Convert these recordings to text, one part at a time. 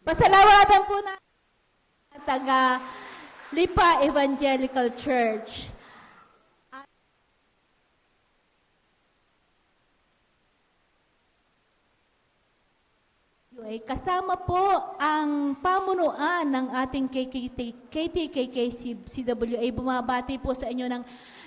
Pasalamatan po na taga Lipa Evangelical Church. Kasama po ang pamunuan ng ating KTKK CWA. Bumabati po sa inyo ng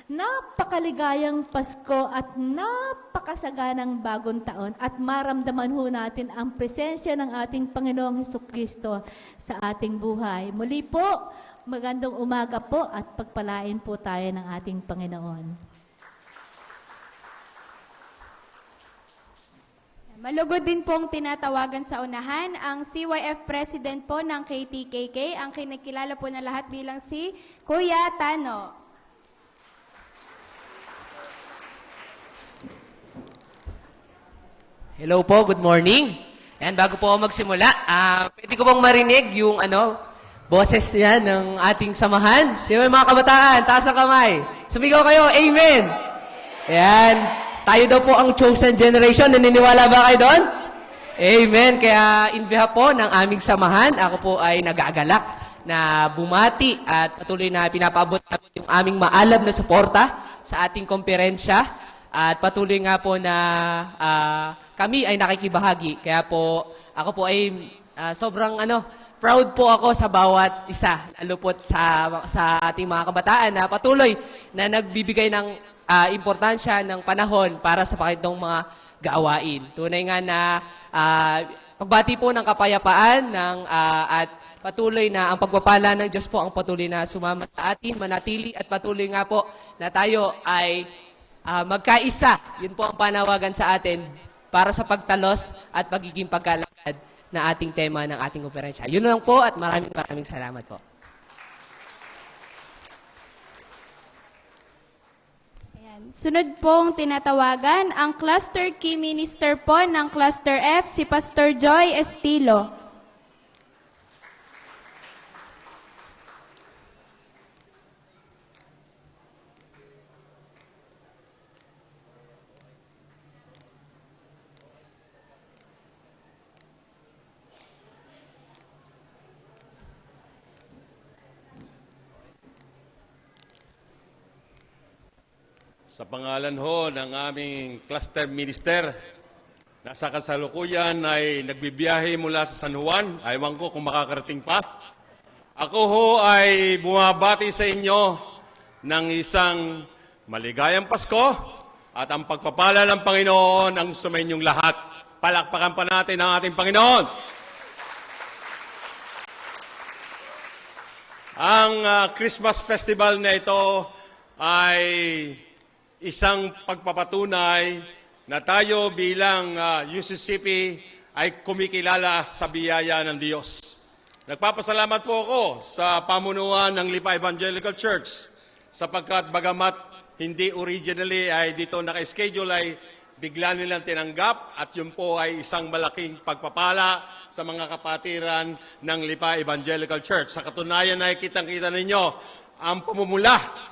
napakaligayang Pasko at napakasaganang bagong taon at maramdaman ho natin ang presensya ng ating Panginoong Hesukristo sa ating buhay. Muli po, magandang umaga po at pagpalain po tayo ng ating Panginoon. Malugod din pong tinatawagan sa unahan ang CYF President po ng KTKK, ang kinikilala po na lahat bilang si Kuya Tano. Hello po, good morning. Yan, bago po ako magsimula, pwede ko bang marinig yung boses yan ng ating samahan? Di ba mga kabataan? Taas ang kamay. Sumigaw kayo, Amen! Yan. Tayo daw po ang chosen generation. Naniniwala ba kayo doon? Amen. Kaya in behalf po ng aming samahan, ako po ay nag-aagalak na bumati at patuloy na pinapaabot yung aming maalab na suporta sa ating komperensya. At patuloy nga po na kami ay nakikibahagi. Kaya po, ako po ay sobrang proud po ako sa bawat isa, lalo po sa ating mga kabataan na patuloy na nagbibigay ng importansya ng panahon para sa pakitong mga gawain. Tunay nga na pagbati po ng kapayapaan at patuloy na ang pagpapala ng Diyos po ang patuloy na sumama sa atin, manatili at patuloy nga po na tayo ay magkaisa. Yun po ang panawagan sa atin para sa pagtalos at pagiging pagkalakad na ating tema ng ating konferensya. Yun lang po at maraming salamat po. Sunod pong tinatawagan ang Cluster Key Minister po ng Cluster F, si Pastor Joy Estilo. Sa pangalan ho ng aming cluster minister, nasa kasalukuyan ay nagbibiyahe mula sa San Juan. Aywan ko kung makakarating pa. Ako ho ay bumabati sa inyo ng isang maligayang Pasko at ang pagpapala ng Panginoon ang sumainyong lahat. Palakpakan pa natin ang ating Panginoon. Ang Christmas Festival na ito ay isang pagpapatunay na tayo bilang UCCP ay kumikilala sa biyaya ng Diyos. Nagpapasalamat po ako sa pamunuan ng Lipa Evangelical Church sapagkat bagamat hindi originally ay dito naka-schedule ay bigla nilang tinanggap at yun po ay isang malaking pagpapala sa mga kapatiran ng Lipa Evangelical Church. Sa katunayan ay kitang-kita ninyo ang pumumula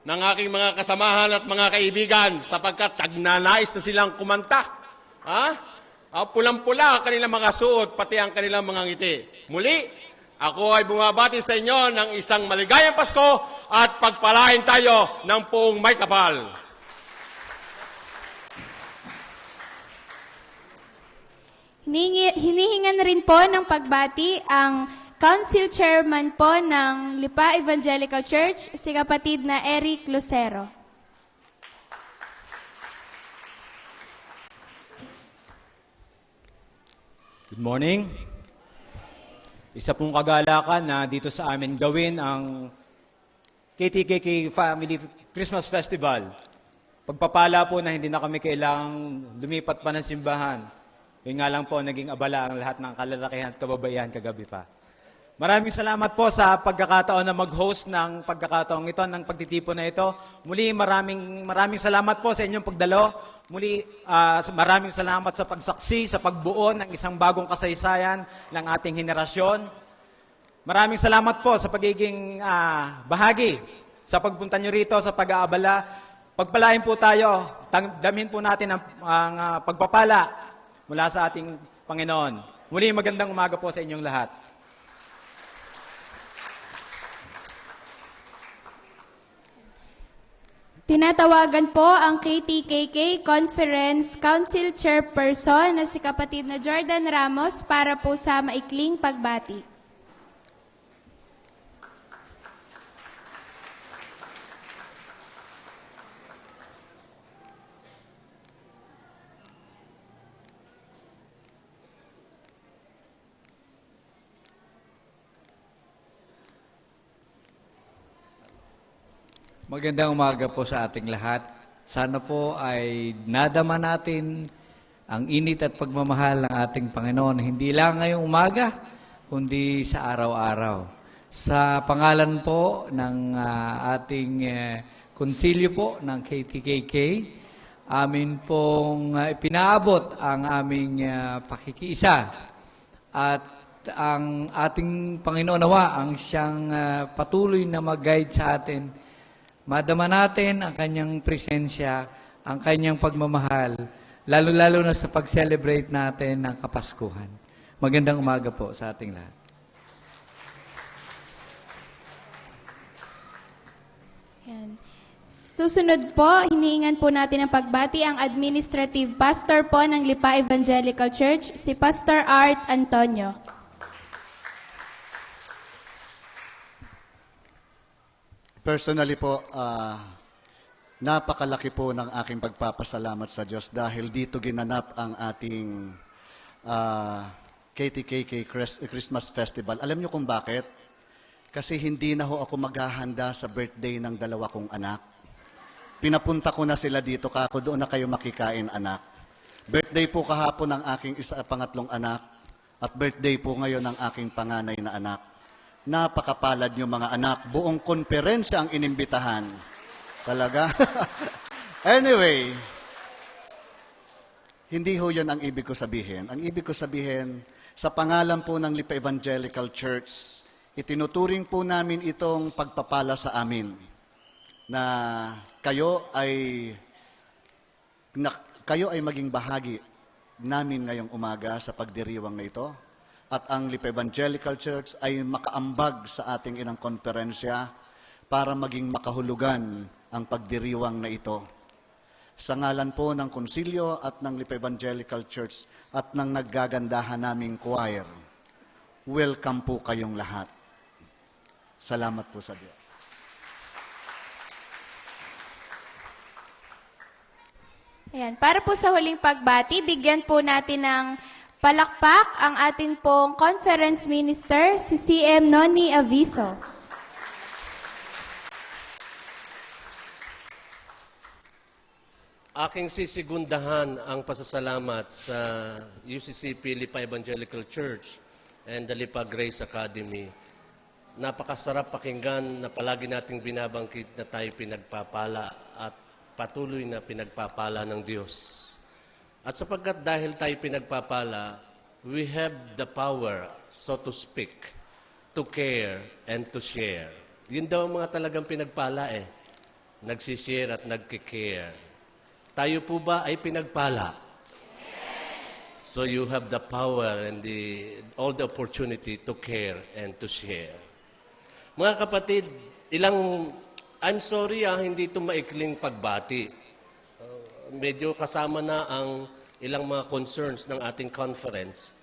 ng aking mga kasamahan at mga kaibigan sapagkat nagnanais na silang kumanta. Pulang-pula ang kanilang mga suot, pati ang kanilang mga ngiti. Muli, ako ay bumabati sa inyo ng isang maligayang Pasko at pagpalain tayo ng buong may kapal. Hinihingan rin po ng pagbati ang Council Chairman po ng Lipa Evangelical Church, si kapatid na Eric Lucero. Good morning. Isa pong kagalakan na dito sa amin gawin ang KTKK Family Christmas Festival. Pagpapala po na hindi na kami kailangang lumipat pa ng simbahan. Yun nga lang po, naging abala ang lahat ng kalalakihan at kababaihan kagabi pa. Maraming salamat po sa pagkakataon na mag-host ng pagkakataong ito, ng pagtitipon na ito. Muli, maraming salamat po sa inyong pagdalo. Muli, maraming salamat sa pagsaksi, sa pagbuo ng isang bagong kasaysayan ng ating henerasyon. Maraming salamat po sa pagiging bahagi sa pagpunta nyo rito, sa pag-aabala. Pagpalain po tayo, damhin po natin ang pagpapala mula sa ating Panginoon. Muli, magandang umaga po sa inyong lahat. Tinatawagan po ang KTKK Conference Council Chairperson na si kapatid na Jordan Ramos para po sa maikling pagbati. Magandang umaga po sa ating lahat. Sana po ay nadama natin ang init at pagmamahal ng ating Panginoon, hindi lang ngayong umaga, kundi sa araw-araw. Sa pangalan po ng ating konsilyo po ng KTKK, amin pong ipinaabot ang aming pakikiisa at ang ating Panginoon nawa ang siyang patuloy na mag-guide sa atin. Madama natin ang kanyang presensya, ang kanyang pagmamahal, lalo-lalo na sa pag-celebrate natin ng Kapaskuhan. Magandang umaga po sa ating lahat. Yan. Susunod po, hinihingan po natin ang pagbati ang administrative pastor po ng Lipa Evangelical Church, si Pastor Art Antonio. Personally po, napakalaki po ng aking pagpapasalamat sa Diyos dahil dito ginanap ang ating KTKK Christmas Festival. Alam niyo kung bakit? Kasi hindi na ho ako maghahanda sa birthday ng dalawa kong anak. Pinapunta ko na sila dito, kako doon na kayo makikain, anak. Birthday po kahapon ng aking pangatlong anak at birthday po ngayon ng aking panganay na anak. Napakapalad niyo mga anak. Buong konferensya ang inimbitahan. Talaga? Anyway, hindi ho yun ang ibig ko sabihin. Ang ibig ko sabihin, sa pangalan po ng Lipa Evangelical Church, itinuturing po namin itong pagpapala sa amin na kayo ay maging bahagi namin ngayong umaga sa pagdiriwang na ito. At ang Lipa Evangelical Church ay makaambag sa ating inang konferensya para maging makahulugan ang pagdiriwang na ito. Sa ngalan po ng Konsilyo at ng Lipa Evangelical Church at ng naggagandahan naming choir, welcome po kayong lahat. Salamat po sa Diyos. Ayan, para po sa huling pagbati, bigyan po natin ng palakpak ang atin pong conference minister, si CM Noni Aviso. Aking sisigundahan ang pasasalamat sa UCCP Lipa Evangelical Church and the Lipa Grace Academy. Napakasarap pakinggan na palagi nating binabangkit na tayo pinagpapala at patuloy na pinagpapala ng Diyos. At sapagkat dahil tayo pinagpapala, we have the power, so to speak, to care and to share. Yun daw ang mga talagang pinagpala eh. Nagsishare at nagkikare. Tayo po ba ay pinagpala? So you have the power and all the opportunity to care and to share. Mga kapatid, I'm sorry hindi ito maikling pagbati. Medyo kasama na ang ilang mga concerns ng ating conference.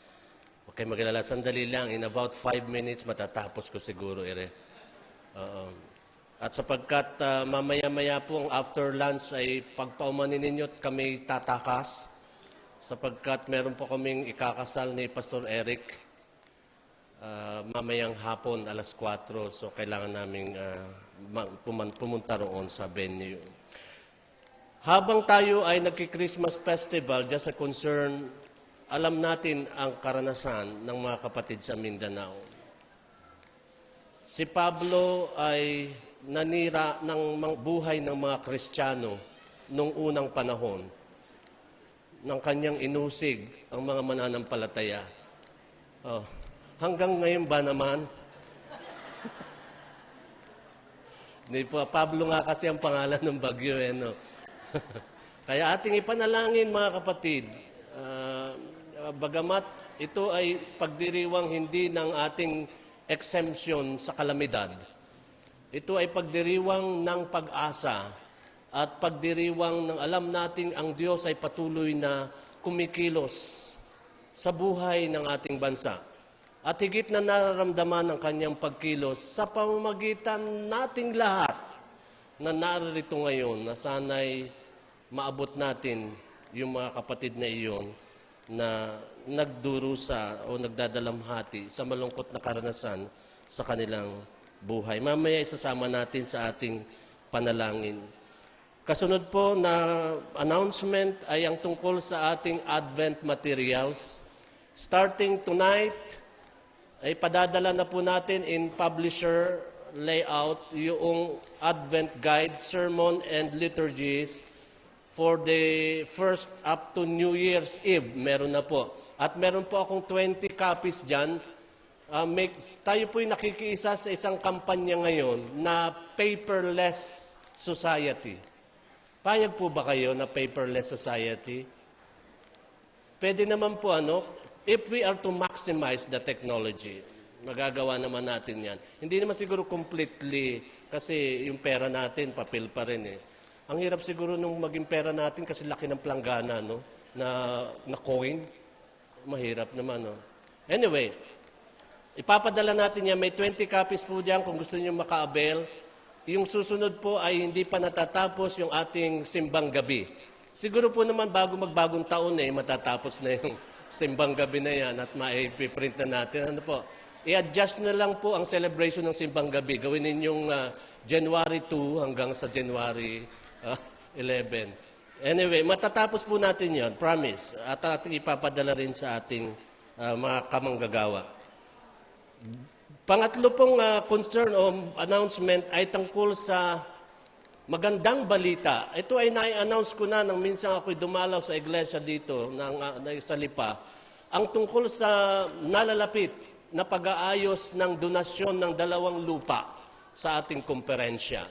Okay, magalala, sandali lang. In about 5 minutes, matatapos ko siguro, At sapagkat mamaya-maya po ang after lunch ay pagpaumanin ninyo at kami tatakas. Sapagkat meron po kaming ikakasal ni Pastor Eric mamayang hapon, alas 4. So, kailangan namin pumunta roon sa venue. Habang tayo ay nagki-Christmas Festival, just a concern, alam natin ang karanasan ng mga kapatid sa Mindanao. Si Pablo ay nanira ng buhay ng mga Kristiyano noong unang panahon ng kanyang inusig ang mga mananampalataya. Hanggang ngayon ba naman? Pablo nga kasi ang pangalan ng bagyo, no? Kaya ating ipanalangin, mga kapatid, bagamat ito ay pagdiriwang hindi ng ating exemption sa kalamidad. Ito ay pagdiriwang ng pag-asa at pagdiriwang ng alam nating ang Diyos ay patuloy na kumikilos sa buhay ng ating bansa. At higit na nararamdaman ang kanyang pagkilos sa pamamagitan nating lahat na naririto ngayon na sana'y maabot natin yung mga kapatid na iyon na nagdurusa o nagdadalamhati sa malungkot na karanasan sa kanilang buhay. Mamaya isasama natin sa ating panalangin. Kasunod po na announcement ay ang tungkol sa ating Advent materials. Starting tonight, ay padadala na po natin in publisher layout yung Advent Guide, Sermon and Liturgies for the first up to New Year's Eve. Meron na po. At meron po akong 20 copies dyan. Tayo po'y nakikiisa sa isang kampanya ngayon na paperless society. Payag po ba kayo na paperless society? Pwede naman po if we are to maximize the technology, magagawa naman natin yan. Hindi naman siguro completely kasi yung pera natin, papel pa rin eh. Ang hirap siguro nung maging pera natin kasi laki ng planggana, na coin. Mahirap naman, Anyway, ipapadala natin yan. May 20 copies po dyan kung gusto niyo maka-avail. Yung susunod po ay hindi pa natatapos yung ating simbang gabi. Siguro po naman bago magbagong taon matatapos na yung simbang gabi na yan at maipiprint na natin. I-adjust na lang po ang celebration ng simbang gabi. Gawin ninyong January 2 hanggang sa January 11. Anyway, matatapos po natin yan, promise. At ating ipapadala rin sa ating mga kamanggagawa. Pangatlo pong concern o announcement ay tungkol sa magandang balita. Ito ay na-announce ko na nang minsan ako'y dumalaw sa iglesia dito sa Lipa. Ang tungkol sa nalalapit na pag-aayos ng donasyon ng 2 lupa sa ating komperensya.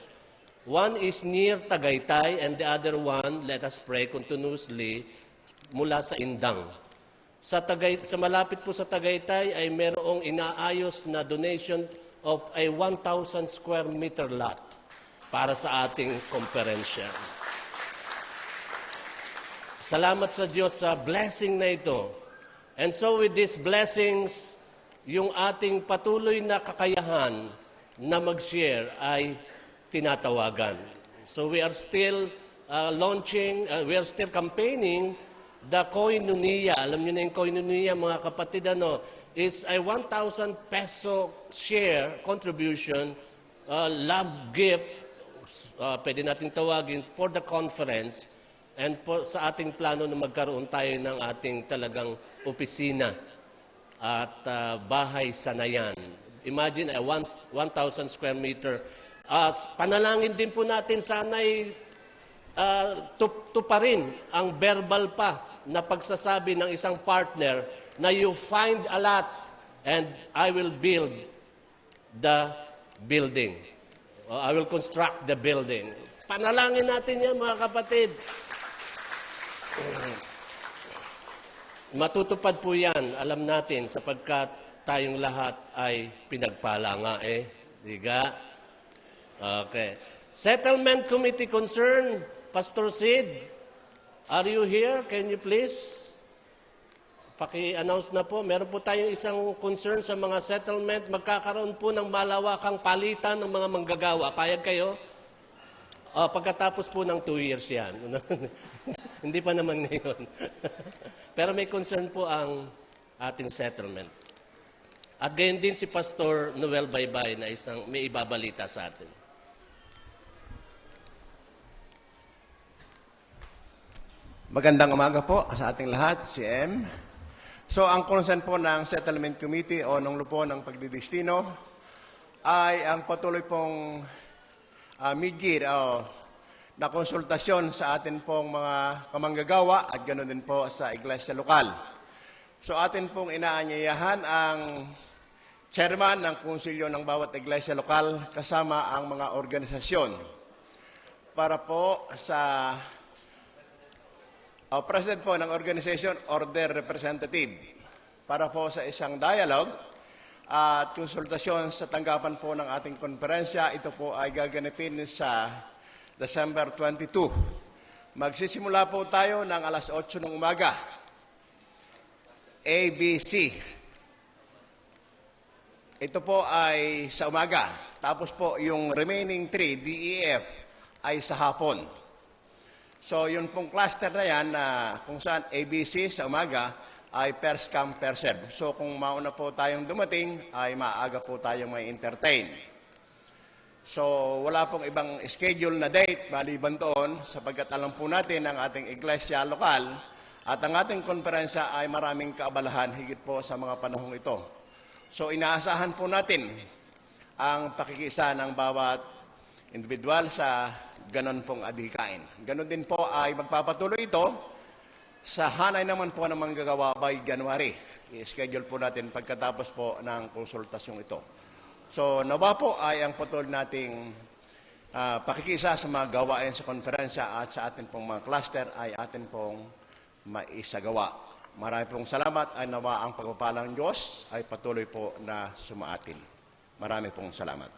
One is near Tagaytay and the other one, let us pray continuously, mula sa Indang. Sa malapit po sa Tagaytay ay mayroong inaayos na donation of a 1,000 square meter lot para sa ating komperensya. Salamat sa Diyos sa blessing na ito. And so with these blessings, yung ating patuloy na kakayahan na mag-share ay tinatawagan. So we are still we are still campaigning the koinonia. Alam niyo na yung koinonia, mga kapatid, it's a 1,000 peso share contribution, love gift, pwede natin tawagin, for the conference and sa ating plano na magkaroon tayo ng ating talagang opisina at bahay sanayan. Imagine a 1,000 square meter. Panalangin din po natin sana'y tuparin ang verbal pa na pagsasabi ng isang partner na you find a lot and I will build the building. I will construct the building. Panalangin natin yan, mga kapatid. Matutupad po yan, alam natin, sapagkat tayong lahat ay pinagpala nga Diga? Okay. Settlement Committee concern, Pastor Sid, are you here? Can you please paki-announce na po? Meron po tayong isang concern sa mga settlement. Magkakaroon po ng malawakang palitan ng mga manggagawa. Payag kayo? Pagkatapos po ng 2 years yan. Hindi pa naman ngayon. Pero may concern po ang ating settlement. At gayon din si Pastor Noel Baybay na may ibabalita sa atin. Magandang umaga po sa ating lahat, si M. So, ang concern po ng Settlement Committee o ng lupo ng pagdidestino ay ang patuloy pong mid-year na konsultasyon sa atin pong mga kamanggagawa at ganoon din po sa iglesia lokal. So, atin pong inaanyayahan ang chairman ng konsilyo ng bawat iglesia lokal kasama ang mga organisasyon para po sa president po ng organization or their representative para po sa isang dialogue at konsultasyon sa tanggapan po ng ating konferensya. Ito po ay gaganapin sa December 22. Magsisimula po tayo ng alas 8 ng umaga. ABC. Ito po ay sa umaga. Tapos po yung remaining 3, DEF, ay sa hapon. So yun pong cluster na yan na kung saan ABC sa umaga ay first come, first serve. So kung mauna po tayong dumating, ay maaga po tayong may entertain. So wala pong ibang schedule na date maliban doon sapagkat alam po natin ang ating iglesia lokal at ang ating konferensya ay maraming kaabalahan higit po sa mga panahong ito. So inaasahan po natin ang pakikisa ng bawat individual sa ganon pong adhikain. Ganon din po ay magpapatuloy ito sa hanay naman po ng manggagawa by January. I-schedule po natin pagkatapos po ng konsultasyong ito. So nawa po ay ang patuloy nating pakikisa sa mga gawain sa konferensya at sa atin pong mga cluster ay atin pong maisagawa. Marami pong salamat ay nawa ang pagpapalang Diyos ay patuloy po na sumaatin. Marami pong salamat.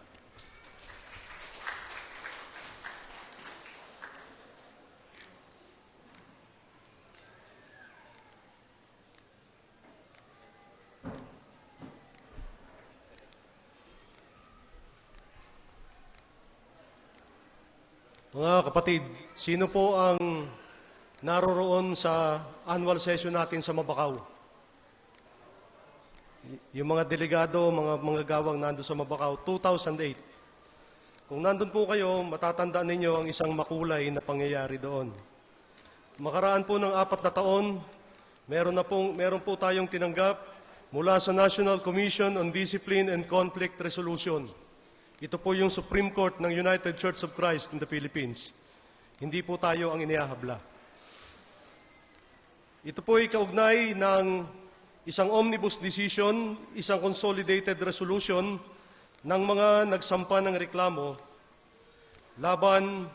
Mga kapatid, sino po ang naroroon sa annual session natin sa Mabakaw? Yung mga delegado, mga gawang nandun sa Mabakaw, 2008. Kung nandun po kayo, matatandaan ninyo ang isang makulay na pangyayari doon. Makaraan po ng 4 na taon, meron po tayong tinanggap mula sa National Commission on Discipline and Conflict Resolution. Ito po yung Supreme Court ng United Church of Christ in the Philippines. Hindi po tayo ang inihahabla. Ito po ay kaugnay ng isang omnibus decision, isang consolidated resolution ng mga nagsampa ng reklamo laban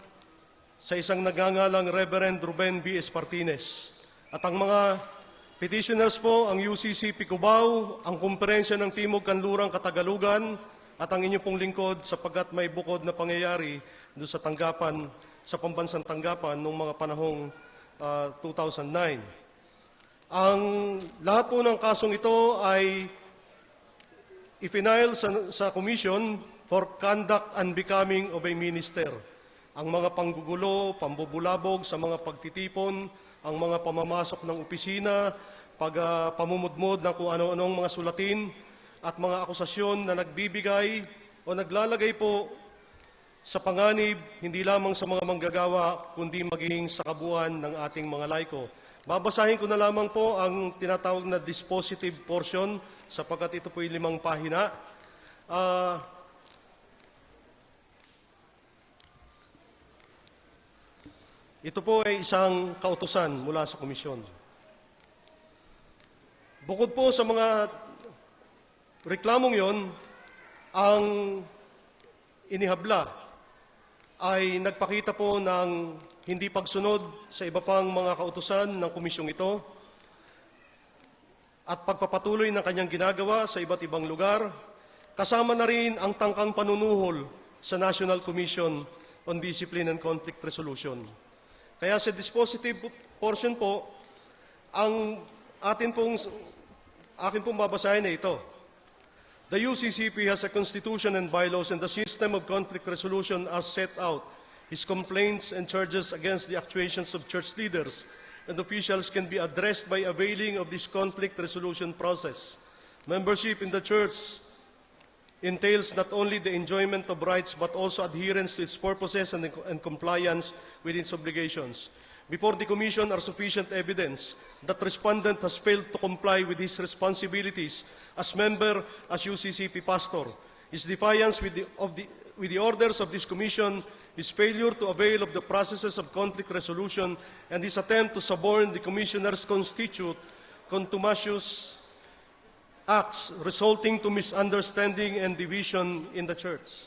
sa isang nagngangalang Reverend Ruben B. Espartines. At ang mga petitioners po, ang UCCP Cubao, ang Komperensya ng Timog Kanlurang Katagalugan, at ang inyong pong lingkod sapagkat may bukod na pangyayari doon sa tanggapan, sa pambansang tanggapan noong mga panahong 2009. Ang lahat po ng kasong ito ay i-file sa Commission for Conduct and Becoming of a Minister. Ang mga panggugulo, pambubulabog sa mga pagtitipon, ang mga pamamasok ng opisina, pamumudmod ng kung ano-anong mga sulatin, at mga akusasyon na nagbibigay o naglalagay po sa panganib hindi lamang sa mga manggagawa kundi maging sa kabuuan ng ating mga laiko. Babasahin ko na lamang po ang tinatawag na dispositive portion sapagkat ito po ay 5 pahina. Ito po ay isang kautusan mula sa komisyon. Bukod po sa mga reklamong yon, ang inihabla ay nagpakita po ng hindi pagsunod sa iba pang mga kautusan ng komisyong ito at pagpapatuloy ng kanyang ginagawa sa iba't ibang lugar, kasama na rin ang tangkang panunuhol sa National Commission on Discipline and Conflict Resolution. Kaya sa dispositive portion po, ang akin pong babasahin na ito. The UCCP has a constitution and bylaws and the system of conflict resolution as set out. His complaints and charges against the actuations of church leaders and officials can be addressed by availing of this conflict resolution process. Membership in the church entails not only the enjoyment of rights but also adherence to its purposes and compliance with its obligations. Before the Commission are sufficient evidence that respondent has failed to comply with his responsibilities as member, as UCCP pastor. His defiance with the orders of this Commission, his failure to avail of the processes of conflict resolution, and his attempt to suborn the Commissioners constitute contumacious acts resulting to misunderstanding and division in the Church.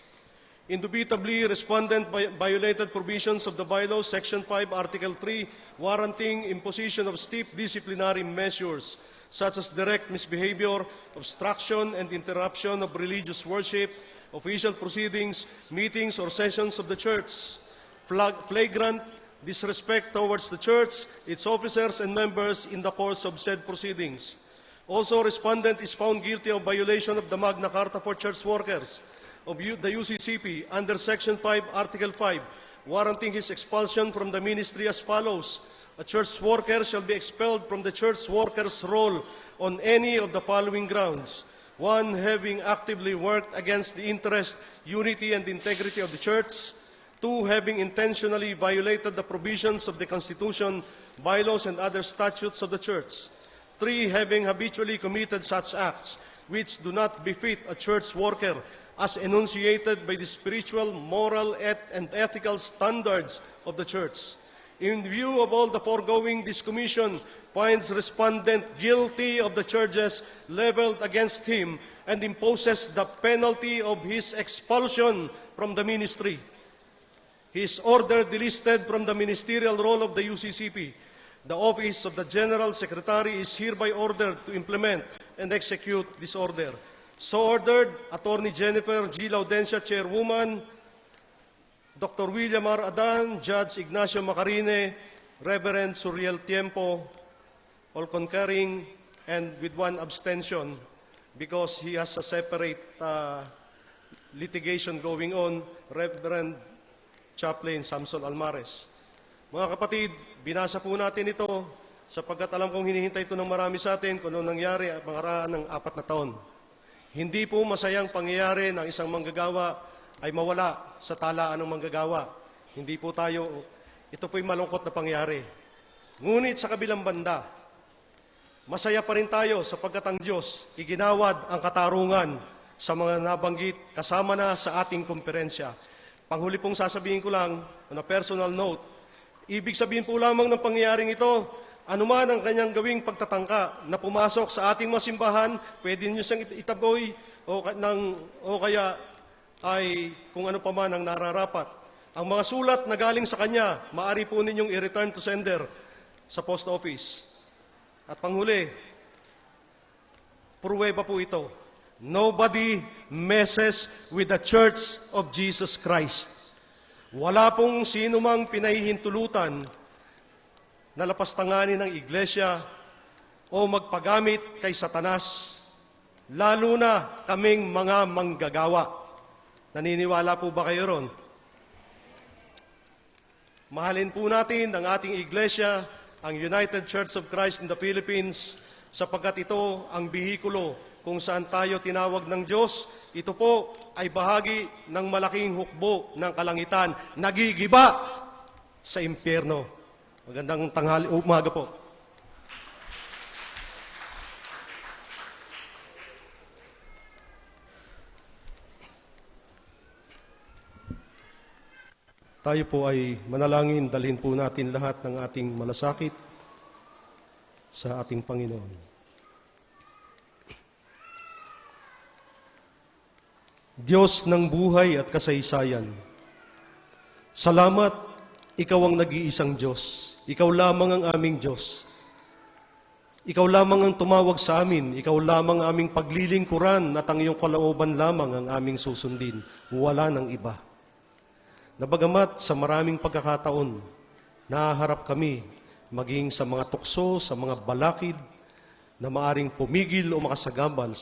Indubitably, respondent violated provisions of the bylaws, Section 5, Article 3, warranting imposition of stiff disciplinary measures, such as direct misbehavior, obstruction and interruption of religious worship, official proceedings, meetings or sessions of the church, flagrant disrespect towards the church, its officers and members in the course of said proceedings. Also, respondent is found guilty of violation of the Magna Carta for Church Workers of the UCCP under Section 5, Article 5, warranting his expulsion from the ministry as follows. A church worker shall be expelled from the church worker's role on any of the following grounds. 1, having actively worked against the interest, unity, and integrity of the church. 2, having intentionally violated the provisions of the Constitution, bylaws, and other statutes of the church. 3, having habitually committed such acts which do not befit a church worker as enunciated by the spiritual, moral, and ethical standards of the church. In view of all the foregoing, this commission finds respondent guilty of the charges leveled against him and imposes the penalty of his expulsion from the ministry. He is ordered delisted from the ministerial role of the UCCP. The Office of the General Secretary is hereby ordered to implement and execute this order. So ordered, Attorney Jennifer G. Laudencia, Chairwoman, Dr. William R. Adan, Judge Ignacio Macarine, Reverend Suriel Tiempo, all concurring, and with one abstention because he has a separate litigation going on, Reverend Chaplain Samson Almares. Mga kapatid, binasa po natin ito sapagkat alam kong hinihintay ito ng marami sa atin kung ano nangyari at pangaraan ng 4 na taon. Hindi po masayang pangyayari ng isang manggagawa ay mawala sa talaan ng manggagawa. Hindi po tayo, ito po'y malungkot na pangyayari. Ngunit sa kabilang banda, masaya pa rin tayo sapagkat ang Diyos iginawad ang katarungan sa mga nabanggit kasama na sa ating komperensya. Panghuli pong sasabihin ko lang, on a personal note, ibig sabihin po lamang ng pangyayaring ito, anuman ang kanyang gawing pagtatangka na pumasok sa ating mga simbahan, pwede niyo siyang itaboy o kaya ay kung ano pa man ang nararapat. Ang mga sulat na galing sa kanya, maaari po ninyong i-return to sender sa post office. At panghuli, pruweba po ito. Nobody messes with the Church of Jesus Christ. Wala pong sino mang pinahihintulutan na lapastanganin ng iglesia o magpagamit kay Satanas, lalo na kaming mga manggagawa. Naniniwala po ba kayo ron? Mahalin po natin ang ating iglesia, ang United Church of Christ in the Philippines, sapagkat ito ang bihikulo kung saan tayo tinawag ng Diyos. Ito po ay bahagi ng malaking hukbo ng kalangitan, nagigiba sa impyerno. Magandang tanghali, umaga po. Tayo po ay manalangin, dalhin po natin lahat ng ating malasakit sa ating Panginoon. Diyos ng buhay at kasaysayan, salamat, Ikaw ang nag-iisang Diyos. Ikaw lamang ang aming Diyos. Ikaw lamang ang tumawag sa amin. Ikaw lamang ang aming paglilingkuran at ang iyong kalooban lamang ang aming susundin. Wala ng iba. Nabagamat sa maraming pagkakataon, nahaharap kami maging sa mga tukso, sa mga balakid na maaring pumigil o makasagabal